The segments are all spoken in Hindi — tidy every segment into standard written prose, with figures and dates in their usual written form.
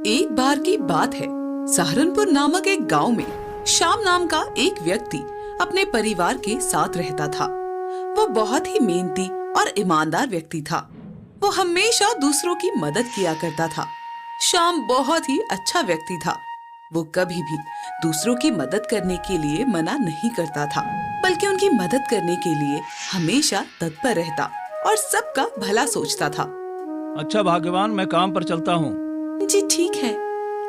एक बार की बात है, सहारनपुर नामक एक गांव में श्याम नाम का एक व्यक्ति अपने परिवार के साथ रहता था। वो बहुत ही मेहनती और ईमानदार व्यक्ति था। वो हमेशा दूसरों की मदद किया करता था। श्याम बहुत ही अच्छा व्यक्ति था। वो कभी भी दूसरों की मदद करने के लिए मना नहीं करता था, बल्कि उनकी मदद करने के लिए हमेशा तत्पर रहता और सबका भला सोचता था। अच्छा भाग्यवान, मैं काम पर चलता हूँ। जी ठीक है।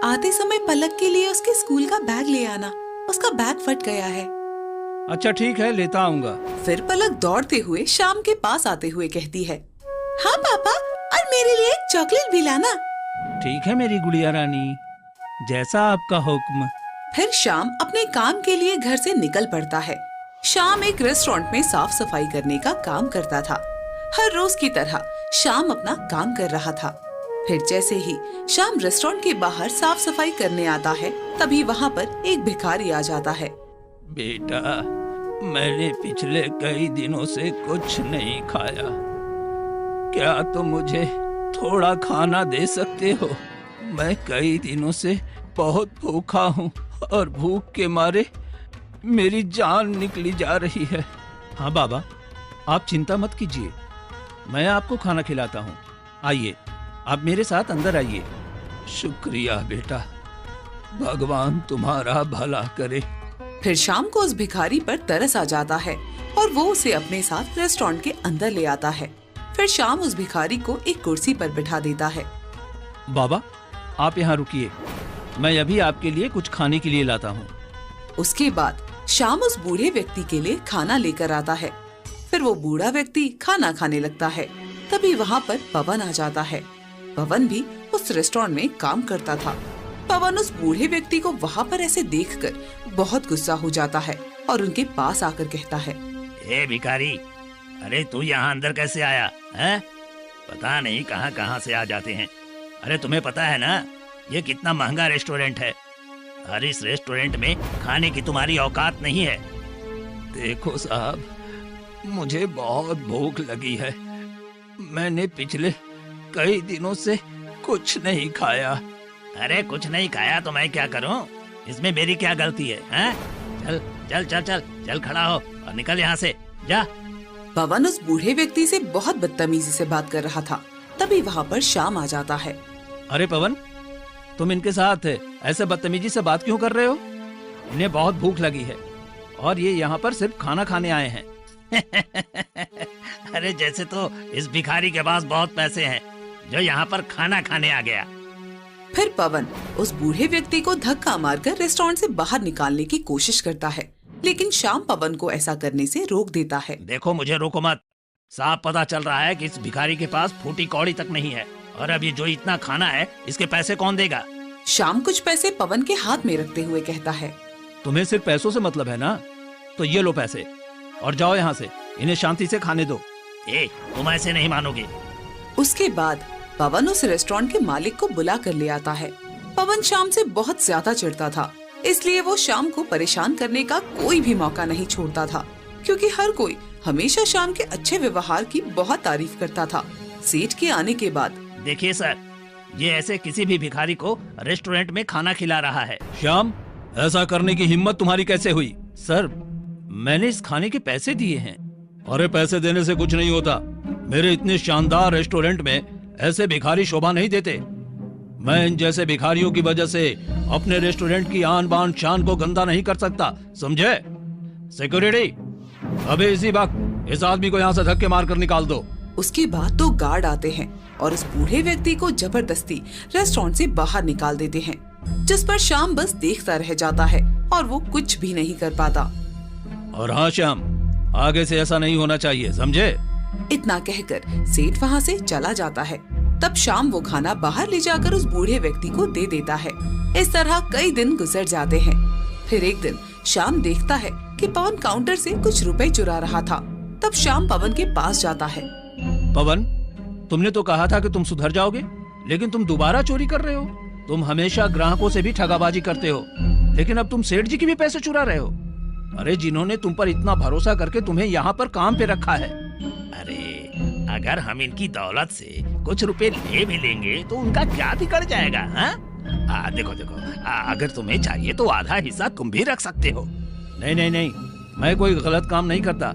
आते समय पलक के लिए उसके स्कूल का बैग ले आना, उसका बैग फट गया है। अच्छा ठीक है, लेता आऊंगा। फिर पलक दौड़ते हुए श्याम के पास आते हुए कहती है, हाँ पापा, और मेरे लिए एक चॉकलेट भी लाना। ठीक है मेरी गुड़िया रानी, जैसा आपका हुक्म। फिर श्याम अपने काम के लिए घर से निकल पड़ता है। श्याम एक रेस्टोरेंट में साफ सफाई करने का काम करता था। हर रोज की तरह श्याम अपना काम कर रहा था। फिर जैसे ही श्याम रेस्टोरेंट के बाहर साफ सफाई करने आता है, तभी वहाँ पर एक भिखारी आ जाता है। बेटा, मैंने पिछले कई दिनों से कुछ नहीं खाया, क्या तुम मुझे थोड़ा खाना दे सकते हो? मैं कई दिनों से बहुत भूखा हूँ और भूख के मारे मेरी जान निकली जा रही है। हाँ बाबा, आप चिंता मत कीजिए, मैं आपको खाना खिलाता हूँ। आइए, आप मेरे साथ अंदर आइए। शुक्रिया बेटा, भगवान तुम्हारा भला करे। फिर श्याम को उस भिखारी पर तरस आ जाता है और वो उसे अपने साथ रेस्टोरेंट के अंदर ले आता है। फिर श्याम उस भिखारी को एक कुर्सी पर बिठा देता है। बाबा, आप यहाँ रुकिए, मैं अभी आपके लिए कुछ खाने के लिए लाता हूँ। उसके बाद श्याम उस बूढ़े व्यक्ति के लिए खाना लेकर आता है। फिर वो बूढ़ा व्यक्ति खाना खाने लगता है। तभी वहाँ पर पवन आ जाता है। पवन भी उस रेस्टोरेंट में काम करता था। पवन उस बूढ़े व्यक्ति को वहाँ पर ऐसे देखकर बहुत गुस्सा हो जाता है और उनके पास आकर कहता है, ए भिखारी, अरे तू यहाँ अंदर कैसे आया है? पता नहीं कहाँ कहाँ से आ जाते हैं। अरे तुम्हें पता है ना, ये कितना महंगा रेस्टोरेंट है और इस रेस्टोरेंट में खाने की तुम्हारी औकात नहीं है। देखो साहब, मुझे बहुत भूख लगी है। मैंने पिछले कई दिनों से कुछ नहीं खाया। अरे कुछ नहीं खाया तो मैं क्या करूं? इसमें मेरी क्या गलती है, हैं? चल चल चल चल चल खड़ा हो और निकल यहाँ से, जा। पवन उस बूढ़े व्यक्ति से बहुत बदतमीजी से बात कर रहा था। तभी वहाँ पर श्याम आ जाता है। अरे पवन, तुम इनके साथ ऐसे बदतमीजी से बात क्यों कर रहे हो? इन्हें बहुत भूख लगी है और ये यहाँ पर सिर्फ खाना खाने आए हैं। अरे जैसे तो इस भिखारी के पास बहुत पैसे हैं जो यहाँ पर खाना खाने आ गया। फिर पवन उस बूढ़े व्यक्ति को धक्का मारकर रेस्टोरेंट से बाहर निकालने की कोशिश करता है, लेकिन श्याम पवन को ऐसा करने से रोक देता है। देखो, मुझे रोको मत। साफ पता चल रहा है कि इस भिखारी के पास फूटी कौड़ी तक नहीं है और अब ये जो इतना खाना है, इसके पैसे कौन देगा? श्याम कुछ पैसे पवन के हाथ में रखते हुए कहता है, तुम्हें सिर्फ पैसों से मतलब है ना? तो ये लो पैसे और जाओ यहाँ से, इन्हें शांति से खाने दो। ए, तुम ऐसे नहीं मानोगे। उसके बाद पवन उस रेस्टोरेंट के मालिक को बुला कर ले आता है। पवन श्याम से बहुत ज्यादा चिढ़ता था, इसलिए वो श्याम को परेशान करने का कोई भी मौका नहीं छोड़ता था, क्योंकि हर कोई हमेशा श्याम के अच्छे व्यवहार की बहुत तारीफ करता था। सेठ के आने के बाद, देखिए सर, ये ऐसे किसी भी भिखारी को रेस्टोरेंट में खाना खिला रहा है। श्याम, ऐसा करने की हिम्मत तुम्हारी कैसे हुई? सर, मैंने इस खाने के पैसे दिए हैं। अरे पैसे देने से कुछ नहीं होता। मेरे इतने शानदार रेस्टोरेंट में ऐसे भिखारी शोभा नहीं देते। मैं इन जैसे भिखारियों की वजह से अपने रेस्टोरेंट की आन बान शान को गंदा नहीं कर सकता, समझे? सिक्योरिटी, अभी इसी वक्त इस आदमी को यहाँ से धक्के मार कर निकाल दो। उसके बाद तो गार्ड आते हैं और उस बूढ़े व्यक्ति को जबरदस्ती रेस्टोरेंट से बाहर निकाल देते हैं, जिस पर श्याम बस देखता रह जाता है और वो कुछ भी नहीं कर पाता। और हाँ श्याम, आगे से ऐसा नहीं होना चाहिए, समझे? इतना कहकर सेठ वहाँ से चला जाता है। तब शाम वो खाना बाहर ले जाकर उस बूढ़े व्यक्ति को दे देता है। इस तरह कई दिन गुजर जाते हैं। फिर एक दिन श्याम देखता है कि पवन काउंटर से कुछ रुपए चुरा रहा था। तब श्याम पवन के पास जाता है। पवन, तुमने तो कहा था कि तुम सुधर जाओगे, लेकिन तुम दोबारा चोरी कर रहे हो। तुम हमेशा ग्राहकों से भी ठगाबाजी करते हो, लेकिन अब तुम सेठ जी के भी पैसे चुरा रहे हो। अरे जिन्होंने तुम पर इतना भरोसा करके तुम्हें यहाँ पर काम पे रखा है। अरे अगर हम इनकी दौलत से कुछ रुपए ले भी लेंगे तो उनका क्या बिगड़ जाएगा, हाँ? देखो देखो, अगर तुम्हें चाहिए तो आधा हिस्सा तुम भी रख सकते हो। नहीं नहीं नहीं, मैं कोई गलत काम नहीं करता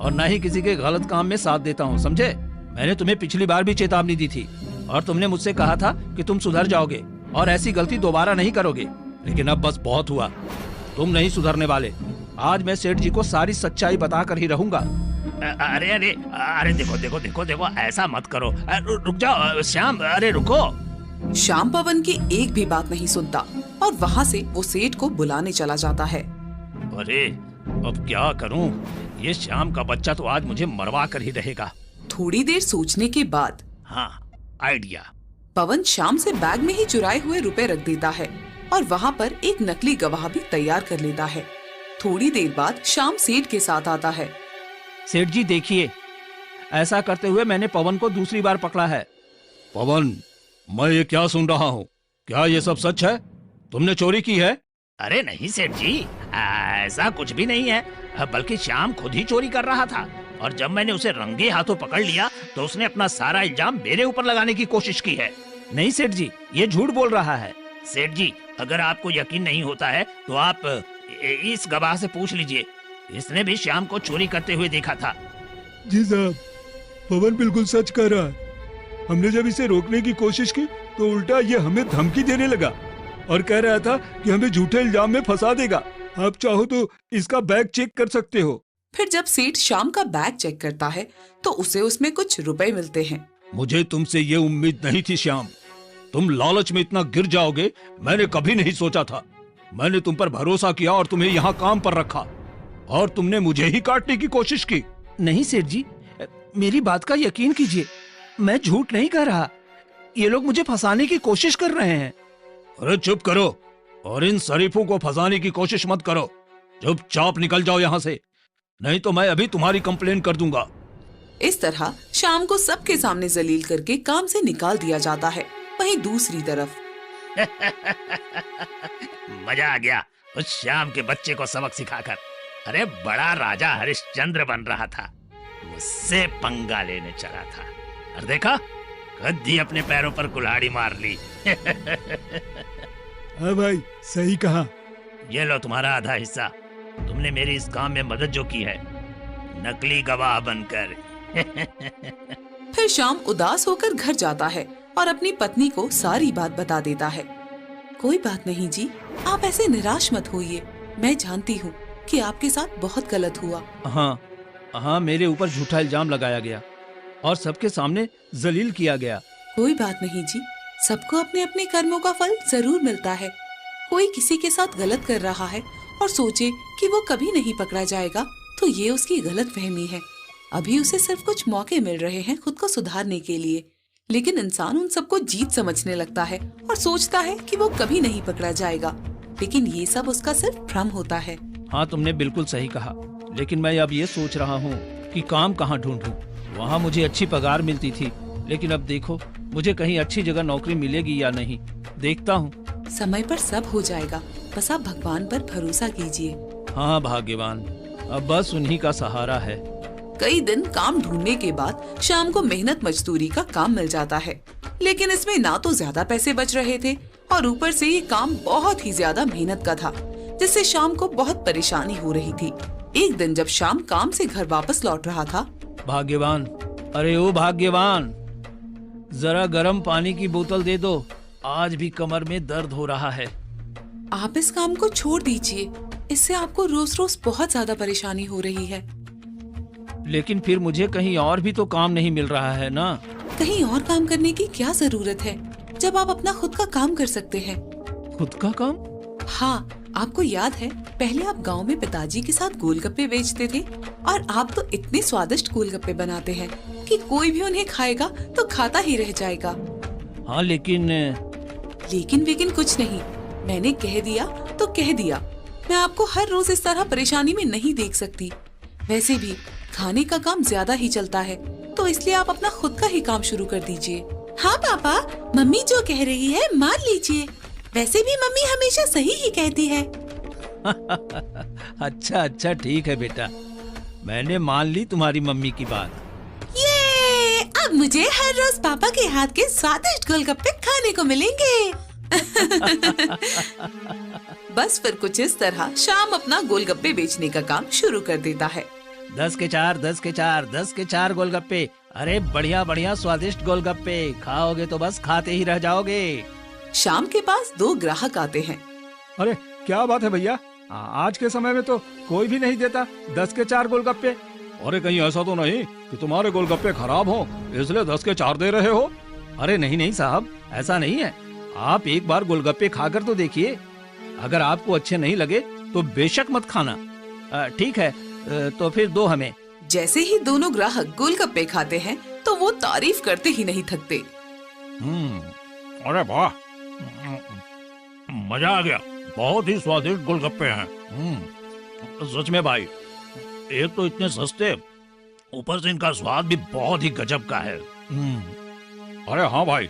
और ना ही किसी के गलत काम में साथ देता हूँ, समझे? मैंने तुम्हें पिछली बार भी चेतावनी दी थी और तुमने मुझसे कहा था कि तुम सुधर जाओगे और ऐसी गलती दोबारा नहीं करोगे, लेकिन अब बस बहुत हुआ। तुम नहीं सुधरने वाले। आज मैं सेठ जी को सारी सच्चाई बताकर ही रहूंगा। अरे अरे अरे, देखो देखो देखो देखो, ऐसा मत करो। रुक जाओ श्याम, अरे रुको। श्याम पवन की एक भी बात नहीं सुनता और वहाँ से वो सेठ को बुलाने चला जाता है। अरे अब क्या करूं? ये श्याम का बच्चा तो आज मुझे मरवा कर ही रहेगा। थोड़ी देर सोचने के बाद हाँ, आइडिया। पवन श्याम से बैग में ही चुराए हुए रुपए रख देता है और वहाँ पर एक नकली गवाह भी तैयार कर लेता है। थोड़ी देर बाद श्याम सेठ के साथ आता है। सेठ जी देखिए, ऐसा करते हुए मैंने पवन को दूसरी बार पकड़ा है। पवन, मैं ये क्या सुन रहा हूँ? क्या ये सब सच है? तुमने चोरी की है? अरे नहीं सेठ जी, ऐसा कुछ भी नहीं है, बल्कि श्याम खुद ही चोरी कर रहा था और जब मैंने उसे रंगे हाथों पकड़ लिया तो उसने अपना सारा इल्जाम मेरे ऊपर लगाने की कोशिश की है। नहीं सेठ जी, ये झूठ बोल रहा है। सेठ जी, अगर आपको यकीन नहीं होता है तो आप इस गवाह से पूछ लीजिए, इसने भी श्याम को चोरी करते हुए देखा था। जी साहब, पवन बिल्कुल सच कह रहा है। हमने जब इसे रोकने की कोशिश की तो उल्टा ये हमें धमकी देने लगा और कह रहा था कि हमें झूठे इल्जाम में फंसा देगा। आप चाहो तो इसका बैग चेक कर सकते हो। फिर जब सेठ श्याम का बैग चेक करता है तो उसे उसमें कुछ रुपए मिलते हैं। मुझे तुमसे ये उम्मीद नहीं थी श्याम। तुम लालच में इतना गिर जाओगे मैंने कभी नहीं सोचा था। मैंने तुम पर भरोसा किया और तुम्हें यहाँ काम पर रखा और तुमने मुझे ही काटने की कोशिश की। नहीं सेठ जी, मेरी बात का यकीन कीजिए, मैं झूठ नहीं कह रहा। ये लोग मुझे फंसाने की कोशिश कर रहे हैं। अरे चुप करो और इन शरीफों को फंसाने की कोशिश मत करो। चुपचाप निकल जाओ यहाँ से, नहीं तो मैं अभी तुम्हारी कंप्लेन कर दूंगा। इस तरह श्याम को सबके सामने जलील करके काम से निकाल दिया जाता है। वहीं दूसरी तरफ मजा आ गया उस श्याम के बच्चे को सबक सिखाकर। अरे बड़ा राजा हरिश्चंद्र बन रहा था, मुझसे पंगा लेने चला था और देखा, खुद ही अपने पैरों पर कुल्हाड़ी मार ली। हाँ भाई, सही कहा। ये लो तुम्हारा आधा हिस्सा। तुमने मेरी इस काम में मदद जो की है, नकली गवाह बनकर। फिर श्याम उदास होकर घर जाता है और अपनी पत्नी को सारी बात बता देता है। कोई बात नहीं जी, आप ऐसे निराश मत होइए। मैं जानती हूँ कि आपके साथ बहुत गलत हुआ। हाँ, मेरे ऊपर झूठा इल्जाम लगाया गया और सबके सामने जलील किया गया। कोई बात नहीं जी, सबको अपने अपने कर्मों का फल जरूर मिलता है। कोई किसी के साथ गलत कर रहा है और सोचे कि वो कभी नहीं पकड़ा जाएगा तो ये उसकी गलत फहमी है। अभी उसे सिर्फ कुछ मौके मिल रहे हैं खुद को सुधारने के लिए, लेकिन इंसान उन सबको जीत समझने लगता है और सोचता है कि वो कभी नहीं पकड़ा जाएगा, लेकिन ये सब उसका सिर्फ भ्रम होता है। हाँ, तुमने बिल्कुल सही कहा, लेकिन मैं अब ये सोच रहा हूँ कि काम कहाँ ढूंढूं। वहाँ मुझे अच्छी पगार मिलती थी, लेकिन अब देखो मुझे कहीं अच्छी जगह नौकरी मिलेगी या नहीं, देखता हूँ। समय पर सब हो जाएगा, बस आप भगवान पर भरोसा कीजिए। हाँ भाग्यवान, अब बस उन्हीं का सहारा है। कई दिन काम ढूंढने के बाद शाम को मेहनत मजदूरी का काम मिल जाता है, लेकिन इसमें ना तो ज्यादा पैसे बच रहे थे और ऊपर से ये काम बहुत ही ज्यादा मेहनत का था, जिससे शाम को बहुत परेशानी हो रही थी। एक दिन जब शाम काम से घर वापस लौट रहा था। भाग्यवान, अरे ओ भाग्यवान, जरा गर्म पानी की बोतल दे दो, आज भी कमर में दर्द हो रहा है। आप इस काम को छोड़ दीजिए, इससे आपको रोज रोज बहुत ज्यादा परेशानी हो रही है। लेकिन फिर मुझे कहीं और भी तो काम नहीं मिल रहा है ना। कहीं और काम करने की क्या जरूरत है जब आप अपना खुद का काम कर सकते हैं। खुद का काम? हाँ, आपको याद है पहले आप गांव में पिताजी के साथ गोलगप्पे बेचते थे और आप तो इतने स्वादिष्ट गोलगप्पे बनाते हैं कि कोई भी उन्हें खाएगा तो खाता ही रह जाएगा। हाँ, लेकिन कुछ नहीं, मैंने कह दिया तो कह दिया। मैं आपको हर रोज इस तरह परेशानी में नहीं देख सकती। वैसे भी खाने का काम ज्यादा ही चलता है, तो इसलिए आप अपना खुद का ही काम शुरू कर दीजिए। हाँ पापा, मम्मी जो कह रही है मान लीजिए। वैसे भी मम्मी हमेशा सही ही कहती है। अच्छा ठीक है बेटा, मैंने मान ली तुम्हारी मम्मी की बात। ये अब मुझे हर रोज पापा के हाथ के स्वादिष्ट गोलगप्पे खाने को मिलेंगे। बस फिर कुछ इस तरह शाम अपना गोलगप्पे बेचने का काम शुरू कर देता है। 10 के 4, 10 के 4, 10 के 4 गोलगप्पे। अरे बढ़िया बढ़िया स्वादिष्ट गोलगप्पे, खाओगे तो बस खाते ही रह जाओगे। शाम के पास 2 ग्राहक आते हैं। अरे क्या बात है भैया, आज के समय में तो कोई भी नहीं देता 10 के 4 गोलगप्पे। अरे कहीं ऐसा तो नहीं कि तुम्हारे गोलगप्पे खराब हो इसलिए 10 के 4 दे रहे हो? अरे नहीं नहीं साहब, ऐसा नहीं है। आप एक बार गोलगप्पे खाकर तो देखिए, अगर आपको अच्छे नहीं लगे तो बेशक मत खाना। ठीक है, तो फिर 2 हमें। जैसे ही दोनों ग्राहक गोलगप्पे खाते हैं तो वो तारीफ करते ही नहीं थकते। अरे वाह, मजा आ गया, बहुत ही स्वादिष्ट गोलगप्पे हैं। सच में भाई, एक तो इतने सस्ते, ऊपर से इनका स्वाद भी बहुत ही गजब का है। अरे हाँ भाई,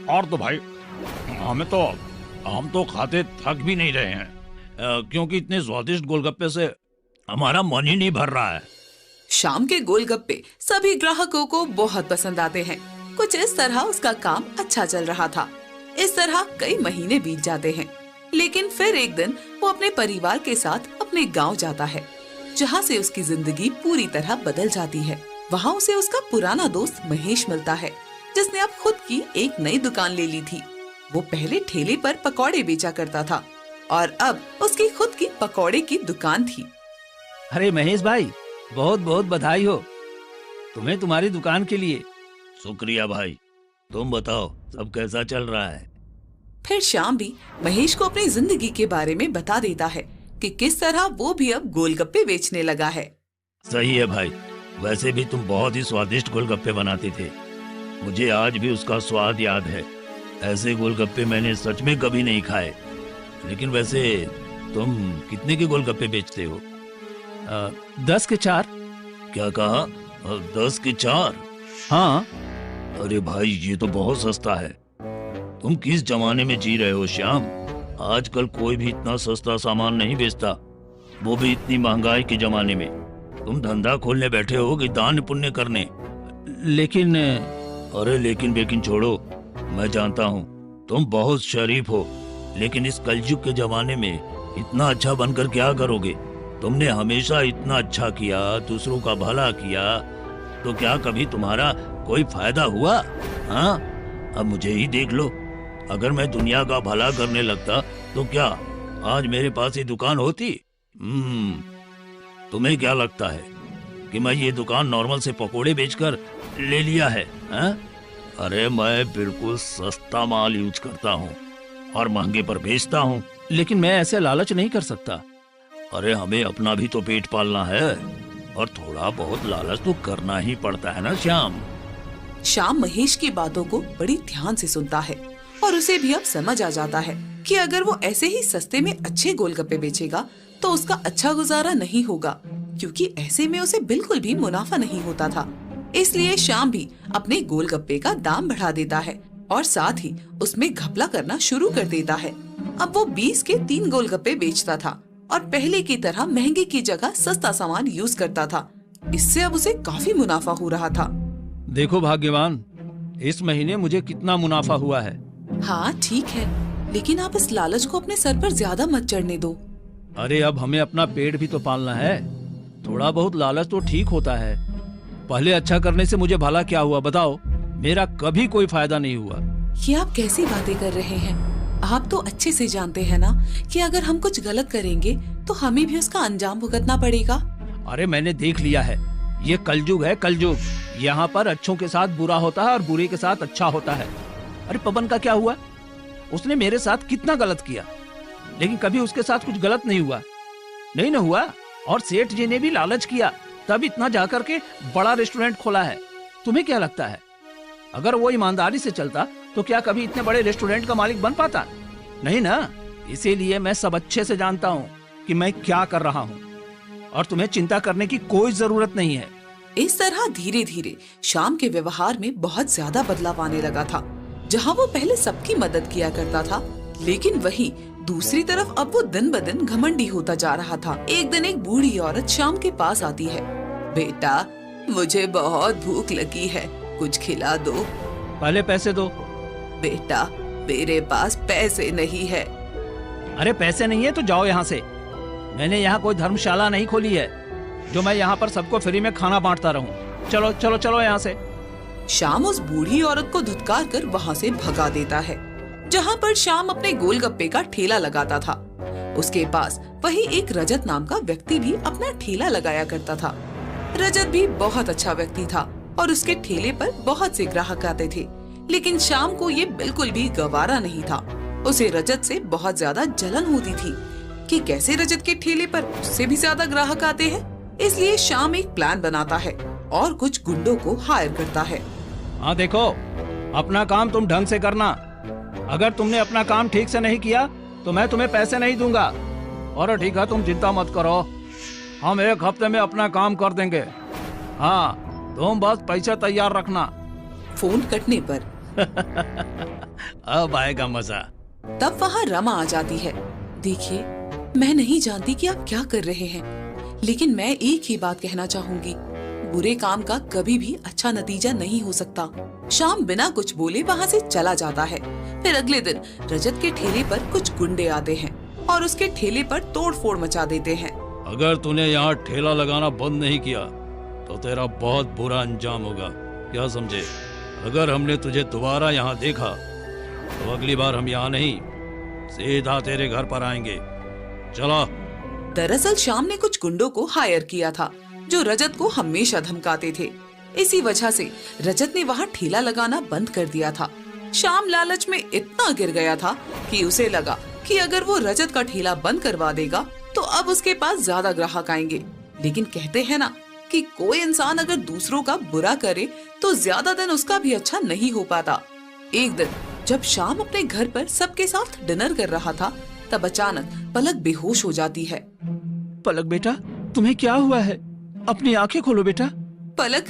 और तो भाई हम तो खाते थक भी नहीं रहे हैं, क्योंकि इतने स्वादिष्ट गोलगप्पे से हमारा मन ही नहीं भर रहा है। शाम के गोलगप्पे सभी ग्राहकों को बहुत पसंद आते हैं। कुछ इस तरह उसका काम अच्छा चल रहा था। इस तरह कई महीने बीत जाते हैं, लेकिन फिर एक दिन वो अपने परिवार के साथ अपने गांव जाता है, जहां से उसकी जिंदगी पूरी तरह बदल जाती है। वहां उसे उसका पुराना दोस्त महेश मिलता है, जिसने अब खुद की एक नई दुकान ले ली थी। वो पहले ठेले पर पकौड़े बेचा करता था और अब उसकी खुद की पकौड़े की दुकान थी। अरे महेश भाई, बहुत बहुत बधाई हो तुम्हें तुम्हारी दुकान के लिए। शुक्रिया भाई, तुम बताओ सब कैसा चल रहा है? फिर शाम भी महेश को अपनी जिंदगी के बारे में बता देता है कि किस तरह वो भी अब गोलगप्पे बेचने लगा है। सही है भाई, वैसे भी तुम बहुत ही स्वादिष्ट गोलगप्पे बनाते थे, मुझे आज भी उसका स्वाद याद है। ऐसे गोलगप्पे मैंने सच में कभी नहीं खाए। लेकिन वैसे तुम कितने के गोलगप्पे बेचते हो? 10 के 4। क्या कहा? 10 के 4? हाँ। अरे भाई, ये तो बहुत सस्ता है। तुम किस जमाने में जी रहे हो श्याम? आजकल कोई भी इतना सस्ता सामान नहीं बेचता, वो भी इतनी महंगाई के जमाने में। तुम धंधा खोलने बैठे हो कि दान पुण्य करने? लेकिन अरे लेकिन बेकिन छोड़ो, मैं जानता हूँ तुम बहुत शरीफ हो, लेकिन इस कलयुग के जमाने में इतना अच्छा बनकर क्या करोगे? तुमने हमेशा इतना अच्छा किया, दूसरों का भला किया, तो क्या कभी तुम्हारा कोई फायदा हुआ? हाँ, अब मुझे ही देख लो, अगर मैं दुनिया का भला करने लगता तो क्या आज मेरे पास ये दुकान होती? तुम्हें क्या लगता है कि मैं ये दुकान नॉर्मल से पकोड़े बेचकर ले लिया है? हाँ? अरे मैं बिल्कुल सस्ता माल यूज करता हूँ और महंगे पर बेचता हूँ। लेकिन मैं ऐसे लालच नहीं कर सकता। अरे हमें अपना भी तो पेट पालना है, और थोड़ा बहुत लालच तो करना ही पड़ता है ना श्याम। श्याम महेश की बातों को बड़ी ध्यान से सुनता है और उसे भी अब समझ आ जाता है कि अगर वो ऐसे ही सस्ते में अच्छे गोलगप्पे बेचेगा तो उसका अच्छा गुजारा नहीं होगा, क्योंकि ऐसे में उसे बिल्कुल भी मुनाफा नहीं होता था। इसलिए श्याम भी अपने गोलगप्पे का दाम बढ़ा देता है और साथ ही उसमें घपला करना शुरू कर देता है। अब वो 20 के 3 गोलगप्पे बेचता था और पहले की तरह महंगे की जगह सस्ता सामान यूज करता था। इससे अब उसे काफी मुनाफा हो रहा था। देखो भाग्यवान, इस महीने मुझे कितना मुनाफा हुआ है। हाँ ठीक है, लेकिन आप इस लालच को अपने सर पर ज्यादा मत चढ़ने दो। अरे अब हमें अपना पेट भी तो पालना है, थोड़ा बहुत लालच तो ठीक होता है। पहले अच्छा करने से मुझे भला क्या हुआ बताओ? मेरा कभी कोई फायदा नहीं हुआ। ये आप कैसी बातें कर रहे हैं? आप तो अच्छे से जानते हैं ना कि अगर हम कुछ गलत करेंगे तो हमें भी उसका अंजाम भुगतना पड़ेगा। अरे मैंने देख लिया है, ये कलयुग है, कलयुग। यहाँ पर अच्छों के साथ बुरा होता है और बुरे के साथ अच्छा होता है। अरे पवन का क्या हुआ? उसने मेरे साथ कितना गलत किया, लेकिन कभी उसके साथ कुछ गलत नहीं हुआ। नहीं ना हुआ। और सेठ जी ने भी लालच किया, तब इतना जाकर के बड़ा रेस्टोरेंट खोला है। तुम्हें क्या लगता है, अगर वो ईमानदारी से चलता तो क्या कभी इतने बड़े रेस्टोरेंट का मालिक बन पाता? नहीं ना। इसीलिए मैं सब अच्छे से जानता हूँ कि मैं क्या कर रहा हूँ, और तुम्हें चिंता करने की कोई जरूरत नहीं है। इस तरह धीरे धीरे श्याम के व्यवहार में बहुत ज्यादा बदलाव आने लगा था। जहाँ वो पहले सबकी मदद किया करता था, लेकिन वहीं दूसरी तरफ अब वो दिन ब दिन घमंडी होता जा रहा था। एक दिन एक बूढ़ी औरत श्याम के पास आती है। बेटा, मुझे बहुत भूख लगी है, कुछ खिला दो। पहले पैसे दो। बेटा, मेरे पास पैसे नहीं है। अरे पैसे नहीं है तो जाओ यहाँ से। मैंने यहाँ कोई धर्मशाला नहीं खोली है जो मैं यहाँ पर सबको फ्री में खाना बांटता रहूं। चलो चलो चलो यहाँ से। श्याम उस बूढ़ी औरत को धुतकार कर वहाँ से भगा देता है, जहाँ पर श्याम अपने गोलगप्पे का ठेला लगाता था। उसके पास वही एक रजत नाम का व्यक्ति भी अपना ठेला लगाया करता था। रजत भी बहुत अच्छा व्यक्ति था और उसके ठेले पर बहुत से ग्राहक आते थे, लेकिन श्याम को ये बिल्कुल भी गवारा नहीं था। उसे रजत से बहुत ज्यादा जलन होती थी कि कैसे रजत के ठेले पर उससे भी ज्यादा ग्राहक आते हैं। इसलिए श्याम एक प्लान बनाता है और कुछ गुंडों को हायर करता है। हाँ देखो, अपना काम तुम ढंग से करना। अगर तुमने अपना काम ठीक से नहीं किया तो मैं तुम्हें पैसे नहीं दूंगा। और ठीक है, तुम चिंता मत करो, हम 1 हफ्ते में अपना काम कर देंगे। हाँ, तुम बस पैसा तैयार रखना। फोन कटने पर अब आएगा मजा। तब वहाँ रमा आ जाती है। देखिए, मैं नहीं जानती कि आप क्या कर रहे हैं, लेकिन मैं एक ही बात कहना चाहूंगी, बुरे काम का कभी भी अच्छा नतीजा नहीं हो सकता। श्याम बिना कुछ बोले वहाँ से चला जाता है। फिर अगले दिन रजत के ठेले पर कुछ गुंडे आते हैं और उसके ठेले पर तोड़फोड़ मचा देते हैं। अगर तूने यहाँ ठेला लगाना बंद नहीं किया तो तेरा बहुत बुरा अंजाम होगा, क्या समझे? अगर हमने तुझे दोबारा यहाँ देखा तो अगली बार हम यहाँ नहीं, सीधा तेरे घर पर आएंगे। चलो। दरअसल श्याम ने कुछ गुंडों को हायर किया था जो रजत को हमेशा धमकाते थे। इसी वजह से रजत ने वहाँ ठेला लगाना बंद कर दिया था। श्याम लालच में इतना गिर गया था कि उसे लगा कि अगर वो रजत का ठेला बंद करवा देगा तो अब उसके पास ज्यादा ग्राहक आएंगे। लेकिन कहते हैं ना कि कोई इंसान अगर दूसरों का बुरा करे तो ज्यादा दिन उसका भी अच्छा नहीं हो पाता। एक दिन जब श्याम अपने घर पर सबके साथ डिनर कर रहा था, तब अचानक पलक बेहोश हो जाती है। पलक बेटा, तुम्हें क्या हुआ है? अपनी आंखें खोलो बेटा। पलक,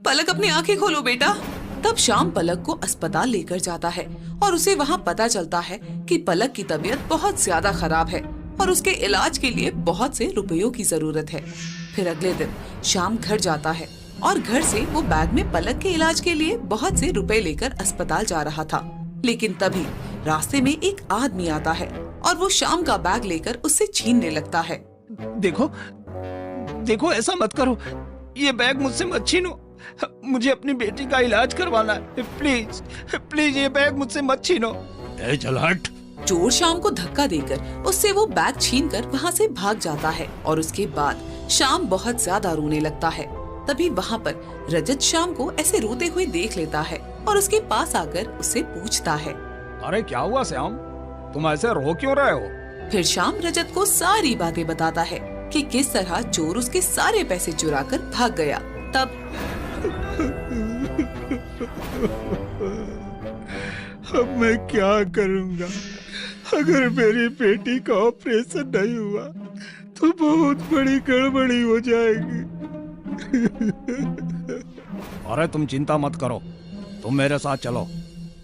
पलक अपनी आंखें खोलो बेटा। तब श्याम पलक को अस्पताल लेकर जाता है और उसे वहाँ पता चलता है कि पलक की तबीयत बहुत ज्यादा खराब है और उसके इलाज के लिए बहुत से रुपयों की जरूरत है। फिर अगले दिन श्याम घर जाता है और घर से वो बैग में पलक के इलाज के लिए बहुत से रुपए लेकर अस्पताल जा रहा था। लेकिन तभी रास्ते में एक आदमी आता है और वो श्याम का बैग लेकर उससे छीनने लगता है। देखो देखो, ऐसा मत करो, ये बैग मुझसे मत छीनो। मुझे अपनी बेटी का इलाज करवाना है। प्लीज प्लीज ये बैग मुझसे मत छीनो। ए चल हट। चोर श्याम को धक्का देकर उससे वो बैग छीनकर वहाँ से भाग जाता है और उसके बाद श्याम बहुत ज्यादा रोने लगता है। तभी वहाँ पर रजत श्याम को ऐसे रोते हुए देख लेता है और उसके पास आकर उससे पूछता है, अरे क्या हुआ श्याम, तुम ऐसे रो क्यों रहे हो? फिर श्याम रजत को सारी बातें बताता है कि किस तरह चोर उसके सारे पैसे चुरा कर भाग गया। तब अब मैं क्या करूंगा? अगर मेरी बेटी का ऑपरेशन नहीं हुआ तो बहुत बड़ी गड़बड़ी हो जाएगी। अरे तुम चिंता मत करो, तुम मेरे साथ चलो,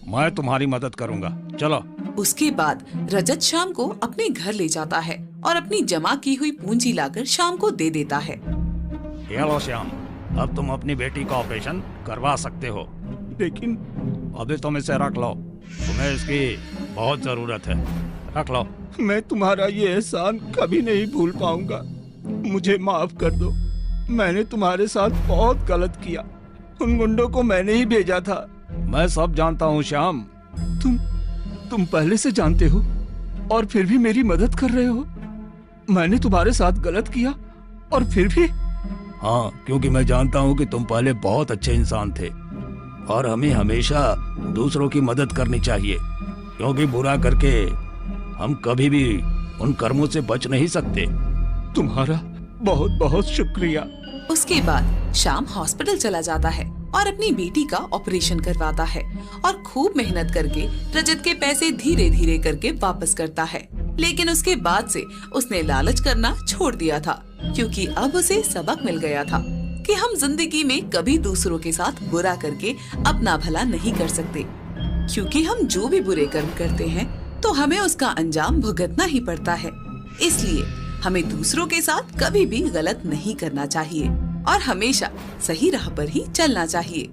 मैं तुम्हारी मदद करूंगा। चलो। उसके बाद रजत श्याम को अपने घर ले जाता है और अपनी जमा की हुई पूंजी लाकर श्याम को दे देता है। ये लो श्याम, अब तुम अपनी बेटी का ऑपरेशन करवा सकते हो। लेकिन अभी तुम इसे रख लो, तुम्हें इसकी बहुत जरूरत है, रख लो। मैं तुम्हारा ये एहसान कभी नहीं भूल पाऊंगा, मुझे माफ कर दो। मैंने तुम्हारे साथ बहुत गलत किया, उन गुंडों को मैंने ही भेजा था। मैं सब जानता हूँ श्याम। तुम पहले से जानते हो और फिर भी मेरी मदद कर रहे हो? मैंने तुम्हारे साथ गलत किया और फिर भी? हाँ, क्योंकि मैं जानता हूँ कि तुम पहले बहुत अच्छे इंसान थे और हमें हमेशा दूसरों की मदद करनी चाहिए, क्योंकि बुरा करके हम कभी भी उन कर्मों से बच नहीं सकते। तुम्हारा बहुत बहुत शुक्रिया। उसके बाद श्याम हॉस्पिटल चला जाता है और अपनी बेटी का ऑपरेशन करवाता है और खूब मेहनत करके रजत के पैसे धीरे धीरे करके वापस करता है। लेकिन उसके बाद से उसने लालच करना छोड़ दिया था, क्योंकि अब उसे सबक मिल गया था कि हम जिंदगी में कभी दूसरों के साथ बुरा करके अपना भला नहीं कर सकते, क्योंकि हम जो भी बुरे कर्म करते हैं तो हमें उसका अंजाम भुगतना ही पड़ता है। इसलिए हमें दूसरों के साथ कभी भी गलत नहीं करना चाहिए और हमेशा सही राह पर ही चलना चाहिए।